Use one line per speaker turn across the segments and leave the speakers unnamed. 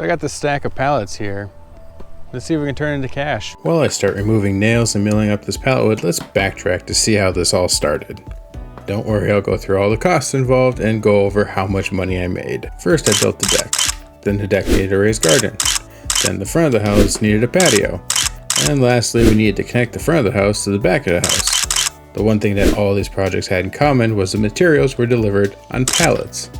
So I got this stack of pallets here. Let's see if we can turn it into cash. While I start removing nails and milling up this pallet wood, let's backtrack to see how this all started. Don't worry, I'll go through all the costs involved and go over how much money I made. First I built the deck. Then the deck needed a raised garden. Then the front of the house needed a patio. And lastly, we needed to connect the front of the house to the back of the house. The one thing that all these projects had in common was the materials were delivered on pallets.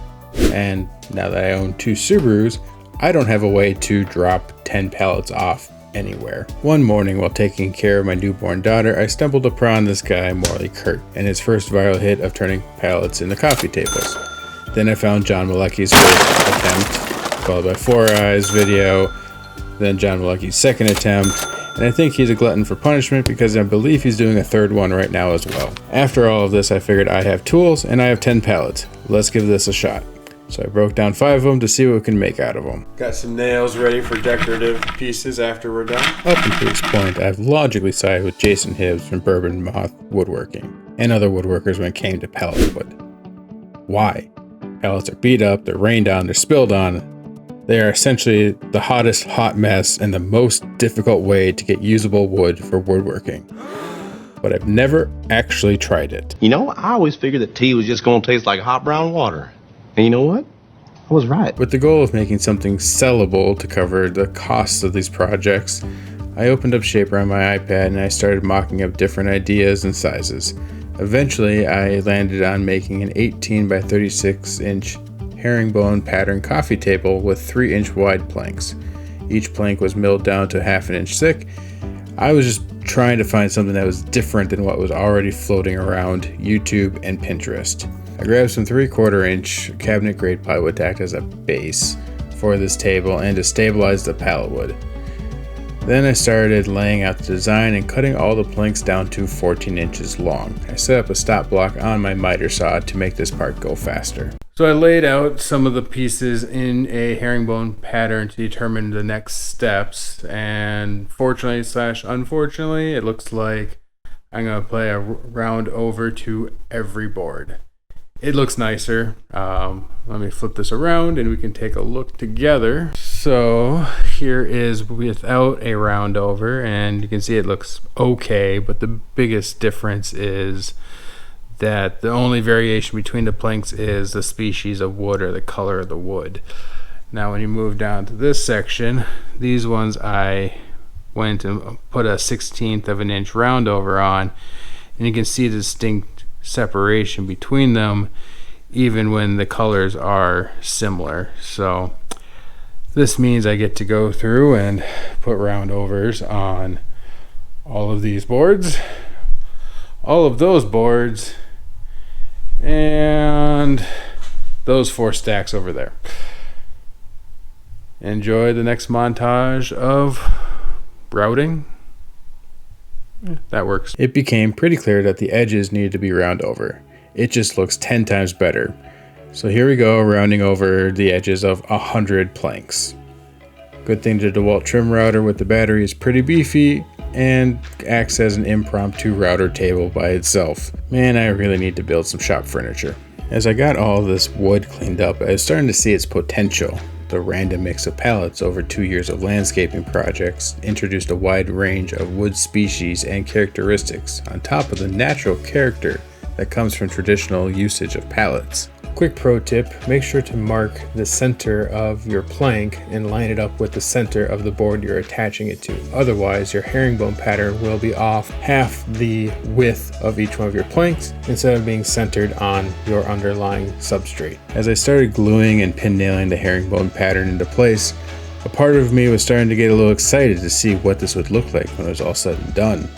And now that I own 2 Subarus, I don't have a way to drop 10 pallets off anywhere. One morning while taking care of my newborn daughter, I stumbled upon this guy, Morley Kurt, and his first viral hit of turning pallets into coffee tables. Then I found John Malecki's first attempt, followed by 4 Eyes video, then John Malecki's second attempt, and I think he's a glutton for punishment because I believe he's doing a 3rd one right now as well. After all of this, I figured I have tools and I have 10 pallets. Let's give this a shot. So I broke down 5 of them to see what we can make out of them. Got some nails ready for decorative pieces after we're done. Up until this point, I've logically sided with Jason Hibbs from Bourbon Moth Woodworking and other woodworkers when it came to pallet wood. Why? Pallets are beat up, they're rained on, they're spilled on. They are essentially the hottest hot mess and the most difficult way to get usable wood for woodworking. But I've never actually tried it.
You know, I always figured that tea was just going to taste like hot brown water. And you know what? I was right.
With the goal of making something sellable to cover the costs of these projects, I opened up Shaper on my iPad and I started mocking up different ideas and sizes. Eventually, I landed on making an 18 by 36 inch herringbone pattern coffee table with 3-inch wide planks. Each plank was milled down to 1/2 inch thick. I was just trying to find something that was different than what was already floating around YouTube and Pinterest. I grabbed some 3/4 inch cabinet grade plywood to act as a base for this table and to stabilize the pallet wood. Then I started laying out the design and cutting all the planks down to 14 inches long. I set up a stop block on my miter saw to make this part go faster. So I laid out some of the pieces in a herringbone pattern to determine the next steps, and fortunately / unfortunately, it looks like I'm going to play a round over to every board. It looks nicer. Let me flip this around and we can take a look together. So here is without a round over, and you can see it looks okay, but the biggest difference is that the only variation between the planks is the species of wood or the color of the wood. Now when you move down to this section, these ones I went and put a 1/16 of an inch round over on, and you can see the distinct separation between them even when the colors are similar. So this means I get to go through and put round overs on all of these boards, all of those boards, and those 4 stacks over there. Enjoy the next montage of routing. That works. It became pretty clear that the edges needed to be round over. It just looks 10 times better. So here we go, rounding over the edges of 100 planks. Good thing the DeWalt trim router with the battery is pretty beefy and acts as an impromptu router table by itself. Man, I really need to build some shop furniture. As I got all this wood cleaned up, I was starting to see its potential. The random mix of pallets over 2 years of landscaping projects introduced a wide range of wood species and characteristics on top of the natural character that comes from traditional usage of pallets. Quick pro tip, make sure to mark the center of your plank and line it up with the center of the board you're attaching it to. Otherwise, your herringbone pattern will be off half the width of each one of your planks instead of being centered on your underlying substrate. As I started gluing and pin nailing the herringbone pattern into place, a part of me was starting to get a little excited to see what this would look like when it was all said and done.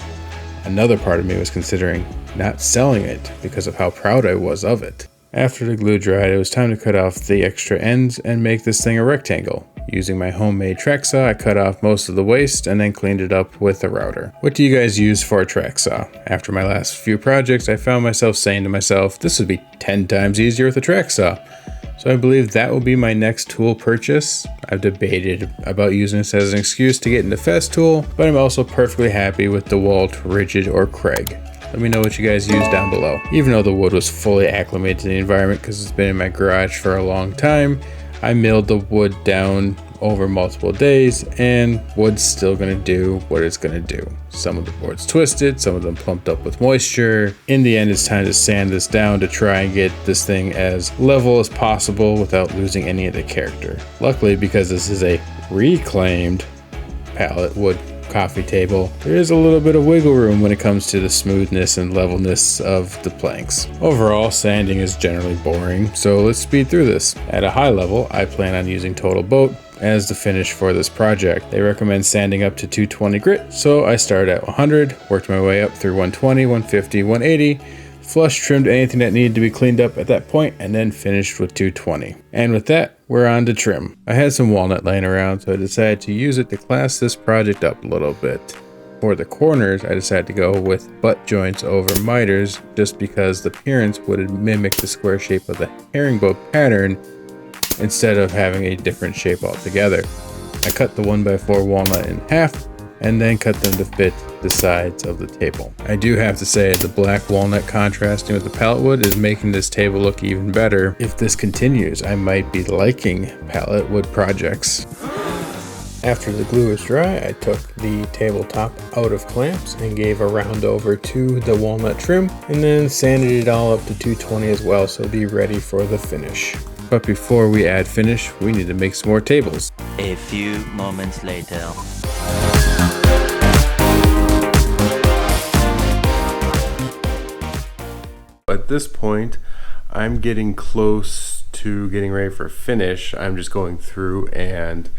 Another part of me was considering not selling it because of how proud I was of it. After the glue dried, it was time to cut off the extra ends and make this thing a rectangle. Using my homemade track saw, I cut off most of the waste and then cleaned it up with a router. What do you guys use for a track saw? After my last few projects, I found myself saying to myself, this would be 10 times easier with a track saw. So I believe that will be my next tool purchase. I've debated about using this as an excuse to get into Festool, but I'm also perfectly happy with DeWalt, Rigid, or Craig. Let me know what you guys use down below. Even though the wood was fully acclimated to the environment because it's been in my garage for a long time, I milled the wood down over multiple days, and wood's still gonna do what it's gonna do. Some of the board's twisted, some of them plumped up with moisture. In the end, it's time to sand this down to try and get this thing as level as possible without losing any of the character. Luckily, because this is a reclaimed pallet wood coffee table, there is a little bit of wiggle room when it comes to the smoothness and levelness of the planks. Overall, sanding is generally boring, so let's speed through this. At a high level, I plan on using TotalBoat as the finish for this project. They recommend sanding up to 220 grit, so I started at 100, worked my way up through 120, 150, 180, flush trimmed anything that needed to be cleaned up at that point, and then finished with 220. And with that, we're on to trim. I had some walnut laying around, so I decided to use it to class this project up a little bit. For the corners, I decided to go with butt joints over miters, just because the appearance would mimic the square shape of the herringbone pattern instead of having a different shape altogether. I cut the 1x4 walnut in half and then cut them to fit the sides of the table. I do have to say the black walnut contrasting with the pallet wood is making this table look even better. If this continues, I might be liking pallet wood projects. After the glue is dry, I took the tabletop out of clamps and gave a round over to the walnut trim, and then sanded it all up to 220 as well, so be ready for the finish. But before we add finish, we need to make some more tables.
A few moments later.
At this point, I'm getting close to getting ready for finish. I'm just going through and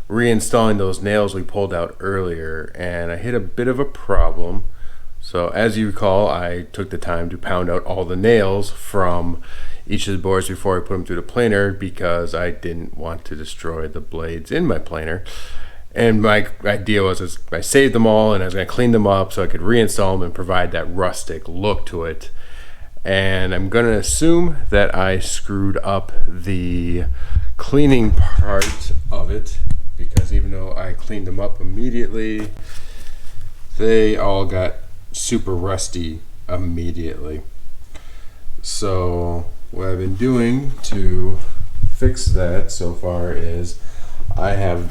reinstalling those nails we pulled out earlier, and I hit a bit of a problem. So as you recall, I took the time to pound out all the nails from each of the boards before I put them through the planer, because I didn't want to destroy the blades in my planer. And my idea was I saved them all and I was going to clean them up so I could reinstall them and provide that rustic look to it. And I'm going to assume that I screwed up the cleaning part of it, because even though I cleaned them up immediately, they all got super rusty immediately. So what I've been doing to fix that so far is I have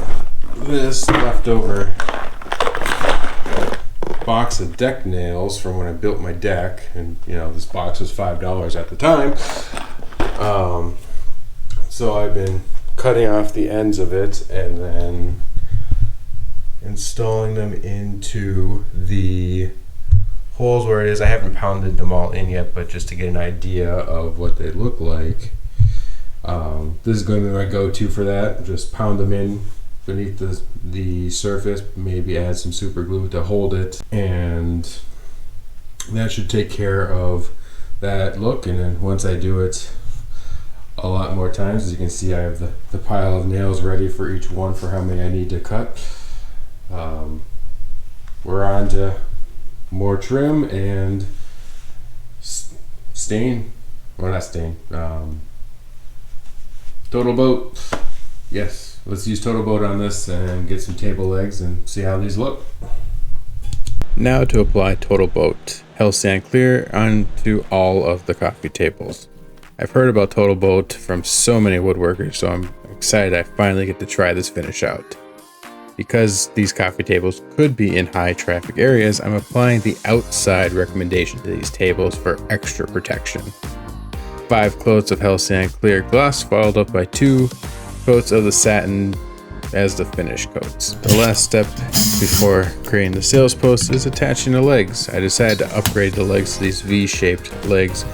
this leftover box of deck nails from when I built my deck, and you know, this box was $5 at the time. So I've been cutting off the ends of it and then installing them into the holes where it is. I haven't pounded them all in yet, but just to get an idea of what they look like. This is going to be my go-to for that. Just pound them in beneath the surface, maybe add some super glue to hold it, and that should take care of that look. And then once I do it a lot more times, as you can see, I have the pile of nails ready for each one for how many I need to cut. We're on to more trim and stain, or not stain, TotalBoat. Yes, let's use TotalBoat on this and get some table legs and see how these look. Now to apply TotalBoat Halcyon Clear onto all of the coffee tables. I've heard about TotalBoat from so many woodworkers, so I'm excited I finally get to try this finish out. Because these coffee tables could be in high traffic areas, I'm applying the outside recommendation to these tables for extra protection. 5 coats of Halcyon Clear gloss followed up by 2 coats of the satin as the finish coats. The last step before creating the sales post is attaching the legs. I decided to upgrade the legs to these V-shaped legs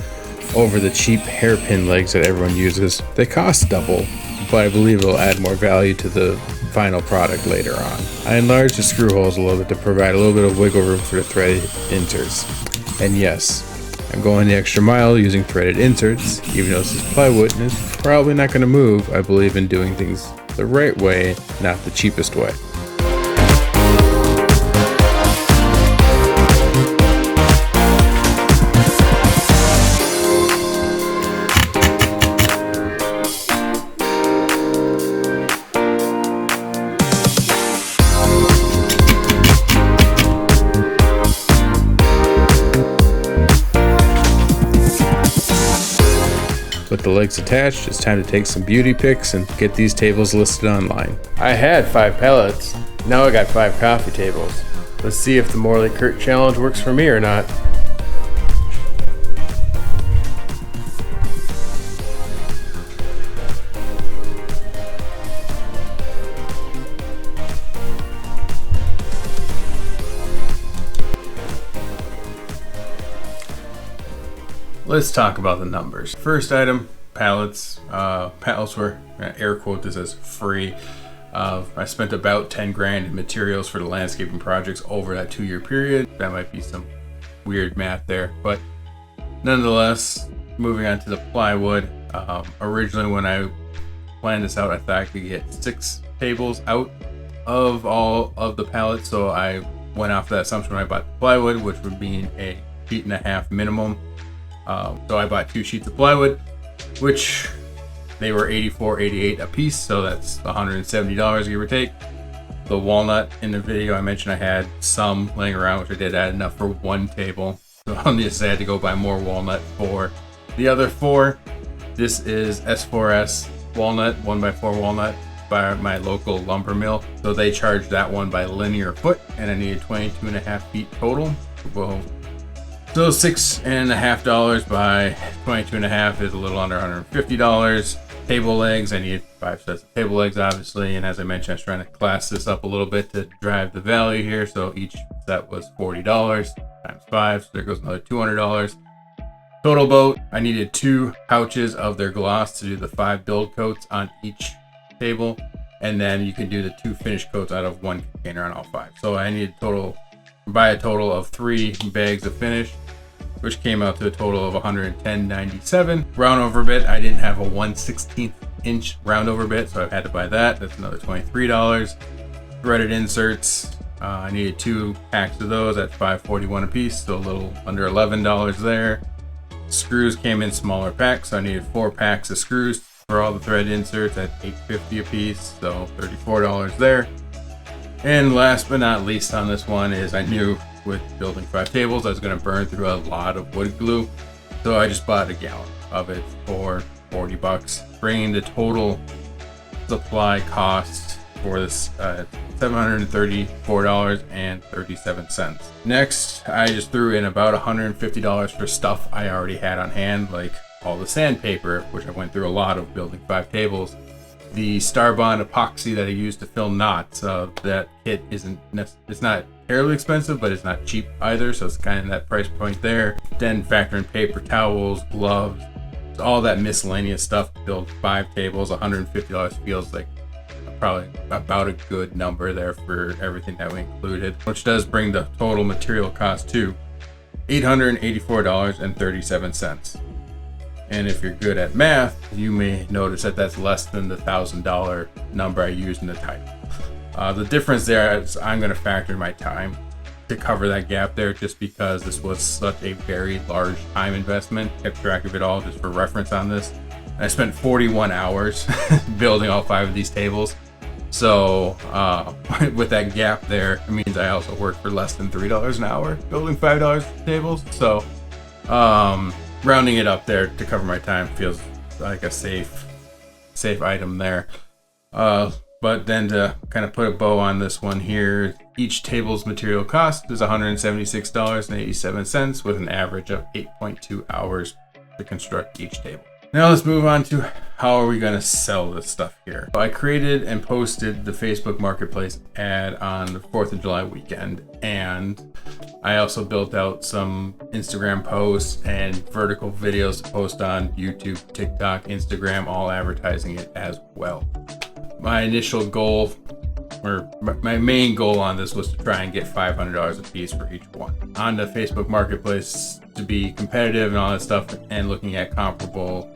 over the cheap hairpin legs that everyone uses. They cost double, but I believe it'll add more value to the final product later on. I enlarged the screw holes a little bit to provide a little bit of wiggle room for the threaded inserts. And yes, I'm going the extra mile using threaded inserts. Even though this is plywood and it's probably not going to move, I believe in doing things the right way, not the cheapest way. With the legs attached, it's time to take some beauty pics and get these tables listed online. I had 5 pallets, now I got 5 coffee tables. Let's see if the Morley Kurt challenge works for me or not. Let's talk about the numbers. First item, pallets. Pallets were, air quote this as free. I spent about 10 grand in materials for the landscaping projects over that 2-year period. That might be some weird math there, but nonetheless, moving on to the plywood. Originally when I planned this out, I thought I could get 6 tables out of all of the pallets. So I went off that assumption when I bought the plywood, which would be a 1.5 feet minimum. So I bought 2 sheets of plywood, which they were $84.88 a piece, so that's $170 give or take. The walnut in the video I mentioned I had some laying around, which I did add enough for 1 table. So on this I had to go buy more walnut for the other 4. This is S4S walnut, 1x4 walnut by my local lumber mill. So they charged that one by linear foot, and I needed 22.5 feet total. Well, so $6.50 by 22.5 is a little under $150. Table legs, I needed 5 sets of table legs, obviously, and as I mentioned, I was trying to class this up a little bit to drive the value here. So each set was $40 times 5, so there goes another $200. TotalBoat, I needed 2 pouches of their gloss to do the 5 build coats on each table, and then you can do the 2 finish coats out of 1 container on all 5. So I needed buy a total of 3 bags of finish, which came out to a total of $110.97. Round over bit, I didn't have a 1/16 inch round over bit, so I had to buy that. That's another $23. Threaded inserts, I needed 2 packs of those at $5.41 a piece, so a little under $11 there. Screws came in smaller packs, so I needed 4 packs of screws for all the thread inserts at $8.50 a piece, so $34 there. And last but not least on this one is I knew with building 5 tables I was going to burn through a lot of wood glue, so I just bought a gallon of it for $40, bringing the total supply cost for this $734.37. Next, I just threw in about $150 for stuff I already had on hand, like all the sandpaper, which I went through a lot of building 5 tables. The Starbond epoxy that I used to fill knots, that kit it's not terribly expensive, but it's not cheap either, so it's kind of that price point there. Then factor in paper towels, gloves, all that miscellaneous stuff to build 5 tables. $150 feels like probably about a good number there for everything that we included, which does bring the total material cost to $884.37. And if you're good at math, you may notice that that's less than the $1,000 number I used in the title. The difference there is I'm going to factor in my time to cover that gap there, just because this was such a very large time investment. Kept track of it all just for reference on this. I spent 41 hours building all 5 of these tables. So with that gap there, it means I also worked for less than $3 an hour building $5 tables. So rounding it up there to cover my time feels like a safe item there. But then to kind of put a bow on this one here, each table's material cost is $176.87 with an average of 8.2 hours to construct each table. Now let's move on to how are we going to sell this stuff here. So I created and posted the Facebook Marketplace ad on the 4th of July weekend, and I also built out some Instagram posts and vertical videos to post on YouTube, TikTok, Instagram, all advertising it as well. My initial goal, or my main goal on this, was to try and get $500 a piece for each one. On the Facebook Marketplace, to be competitive and all that stuff, and looking at comparable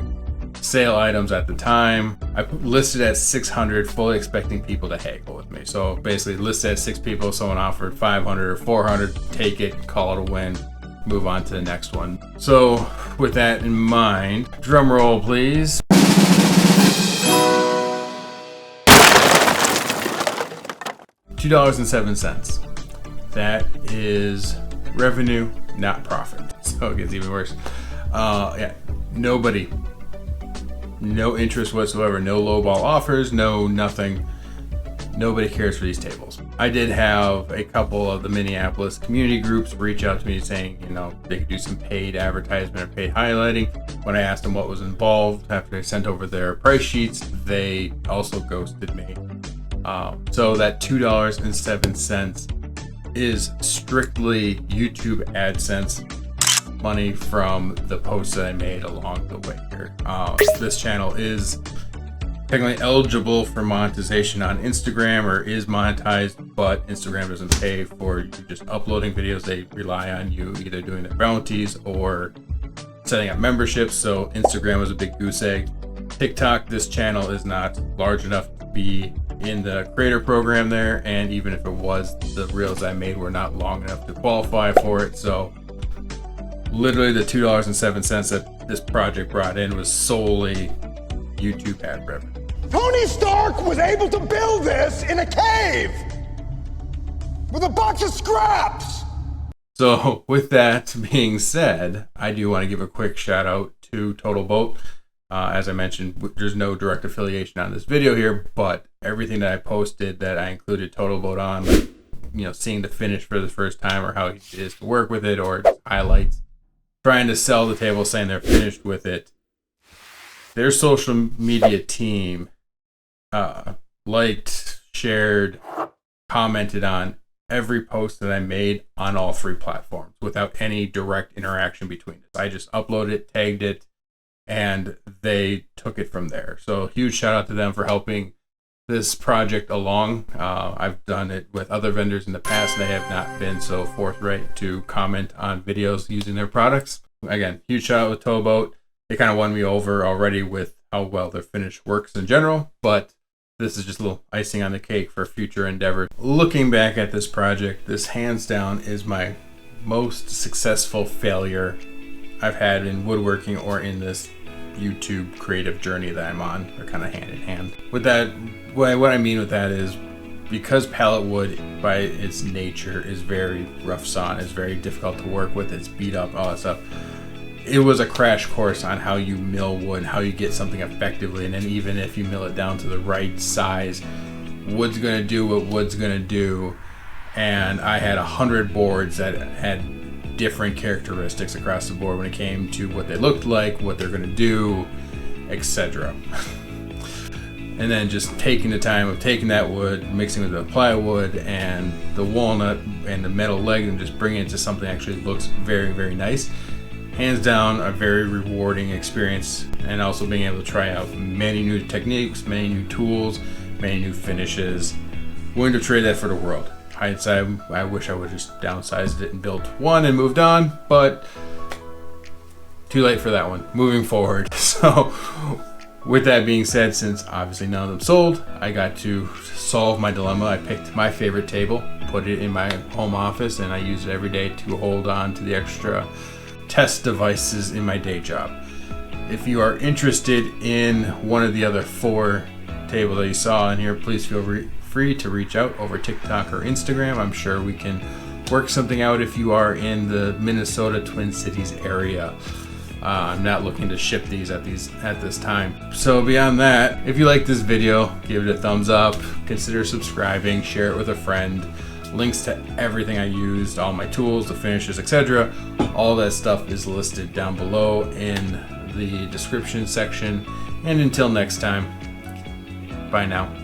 sale items at the time, I listed at 600, fully expecting people to haggle with me. So basically listed at 6 people, someone offered 500 or 400, take it, call it a win, move on to the next one. So with that in mind, drum roll please. $2.07. That is revenue, not profit. So it gets even worse. Yeah, nobody No interest whatsoever, no lowball offers, no nothing. Nobody cares for these tables. I did have a couple of the Minneapolis community groups reach out to me saying, you know, they could do some paid advertisement or paid highlighting. When I asked them what was involved after they sent over their price sheets, they also ghosted me. So that $2.07 is strictly YouTube AdSense money from the posts that I made along the way here. This channel is technically eligible for monetization on Instagram, or is monetized, but Instagram doesn't pay for you just uploading videos. They rely on you either doing their bounties or setting up memberships. So Instagram was a big goose egg. TikTok, this channel is not large enough to be in the creator program there, and even if it was, the reels I made were not long enough to qualify for it. So literally the $2.07 that this project brought in was solely YouTube ad revenue.
Tony Stark was able to build this in a cave with a box of scraps.
So with that being said, I do want to give a quick shout out to TotalBoat. As I mentioned, there's no direct affiliation on this video here, but everything that I posted that I included TotalBoat on, like, you know, seeing the finish for the first time, or how it is to work with it, or highlights, trying to sell the table, saying they're finished with it. Their social media team liked, shared, commented on every post that I made on all 3 platforms without any direct interaction between us. I just uploaded it, tagged it, and they took it from there. So huge shout out to them for helping this project along. I've done it with other vendors in the past. They have not been so forthright to comment on videos using their products. Again, huge shout out with TotalBoat. They kind of won me over already with how well their finish works in general, but this is just a little icing on the cake for future endeavors. Looking back at this project, this hands down is my most successful failure I've had in woodworking or in this YouTube creative journey that I'm on. They're kind of hand in hand. With that, what I mean with that is, because pallet wood by its nature is very rough sawn, is very difficult to work with, it's beat up, all that stuff. It was a crash course on how you mill wood, how you get something effectively, and then even if you mill it down to the right size, wood's gonna do what wood's gonna do. And I had 100 boards that had different characteristics across the board when it came to what they looked like, what they're gonna do, etc. And then just taking the time of taking that wood, mixing with the plywood and the walnut and the metal leg, and just bringing it to something that actually looks very, very nice. Hands down, a very rewarding experience, and also being able to try out many new techniques, many new tools, many new finishes. Willing to trade that for the world. Hindsight, I wish I would have just downsized it and built one and moved on, but too late for that one. Moving forward. So with that being said, since obviously none of them sold, I got to solve my dilemma. I picked my favorite table, put it in my home office, and I use it every day to hold on to the extra test devices in my day job. If you are interested in one of the other 4 tables that you saw in here, please feel free to reach out over TikTok or Instagram. I'm sure we can work something out if you are in the Minnesota Twin Cities area. I'm not looking to ship these at this time. So beyond that, if you like this video, give it a thumbs up, consider subscribing, share it with a friend. Links to everything I used, all my tools, the finishes, etc. All that stuff is listed down below in the description section. And until next time, bye now.